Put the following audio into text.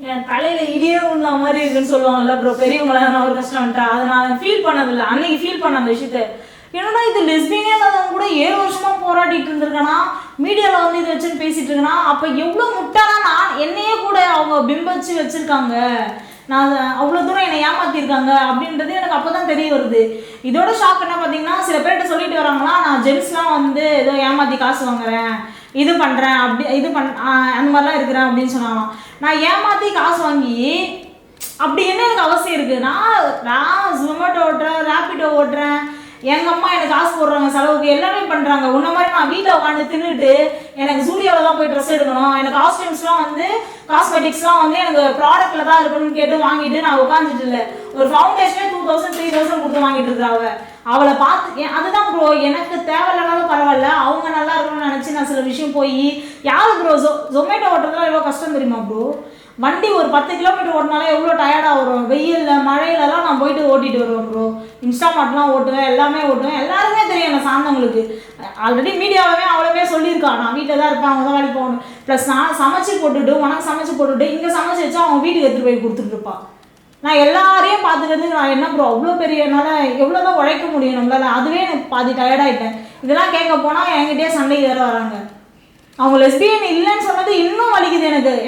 என் தலையில இடியே உள்ள மாதிரி இருக்குன்னு சொல்லுவாங்கல்ல ப்ரோ, பெரியவங்களாம் ஒரு கஷ்டம் வந்துட்டா அதை நான் ஃபீல் பண்ணதில்லை. அன்னைக்கு ஃபீல் பண்ண அந்த விஷயத்த. என்னடா இது லெஸ்பியனே இல்லாதவங்க கூட 7 வருஷமா போராடிட்டு இருந்திருக்கேனா, மீடியாவில் வந்து இதை வச்சுன்னு பேசிட்டு இருக்கேனா, அப்போ எவ்வளோ முட்டானா நான் என்னையே கூட அவங்க பிம்பச்சு வச்சுருக்காங்க, நான் அவ்வளோ தூரம் என்னை ஏமாற்றிருக்காங்க அப்படின்றது எனக்கு அப்போ தான் தெரிய வருது. இதோட ஷாக் என்ன பார்த்தீங்கன்னா, சில பேர்கிட்ட சொல்லிட்டு வராங்களா, நான் ஜென்ஸ்லாம் வந்து ஏதோ ஏமாற்றி காசு வாங்குறேன், இது பண்ணுறேன், அப்படி இது அந்த மாதிரிலாம் இருக்கிறேன் அப்படின்னு சொன்னாங்களாம். நான் ஏமாற்றி காசு வாங்கி அப்படி என்ன எனக்கு அவசியம் இருக்குது? நான் ஜொமேட்டோ ஓட்டுறேன், ரேப்பிடோ ஓட்டுறேன், எங்கள் அம்மா எனக்கு காசு போடுறாங்க செலவுக்கு, எல்லாமே பண்ணுறாங்க. உன்ன மாதிரி நான் வீட்டில் உட்காந்து தின்னுட்டு எனக்கு ஜூடியோவில் தான் போய் ட்ரெஸ் எடுக்கணும், எனக்கு காஸ்டியூம்ஸ்லாம் வந்து காஸ்மெட்டிக்ஸ்லாம் வந்து எனக்கு ப்ராடக்ட்டில் தான் இருக்கணும்னு கேட்டு வாங்கிட்டு நான் உட்காந்துட்டு இல்லை. ஒரு ஃபவுண்டேஷனே 2000 3000 கொடுத்து வாங்கிட்டு இருக்கிறாங்க. அவளை பார்த்து அதுதான் ப்ரோ, எனக்கு தேவையில்லனாலும் பரவாயில்ல, அவங்க நல்லா இருக்கணும்னு நினச்சி நான் சில விஷயம் போய் யாரு ப்ரோ ஜொமேட்டோ ஓட்டுறதுலாம் எவ்வளோ கஷ்டம் தெரியுமா ப்ரோ? வண்டி ஒரு 10 கிலோமீட்டர் ஓட்டினாலே எவ்வளோ டயர்டாக வரும். வெயிலில் மழையிலலாம் நான் போயிட்டு ஓட்டிகிட்டு வருவேன் ப்ரோ. இன்ஸ்டாமார்ட்லாம் ஓட்டுவேன், எல்லாமே ஓட்டுவேன். எல்லாருமே தெரியும் என்னை சார்ந்தவங்களுக்கு. ஆல்ரெடி மீடியாவே அவ்வளோவே சொல்லியிருக்கா, நான் வீட்டில் தான் இருப்பேன், அவங்க தான் வேலைக்கு போகணும். ப்ளஸ் நான் சமைச்சு போட்டுட்டு உனக்கு சமைச்சு போட்டுட்டு இங்கே சமைச்சு வச்சா அவங்க வீட்டுக்கு எடுத்துகிட்டு போய் கொடுத்துட்ருப்பா. நான் எல்லாரையும் பார்த்துக்கிறதுக்கு நான் என்ன ப்ரோ அவ்வளோ பெரிய என்னால் எவ்வளோ தான் உழைக்க முடியும் நம்மளால்? அதுவே எனக்கு பாதி டயர்டாகிட்டேன். இதெல்லாம் கேட்க போனால் என்கிட்டயே சண்டைக்கு வேறு வராங்க. அவங்க லெஸ்பியன் இல்லைன்னு சொன்னது இன்னும் வலிக்குது எனக்கு.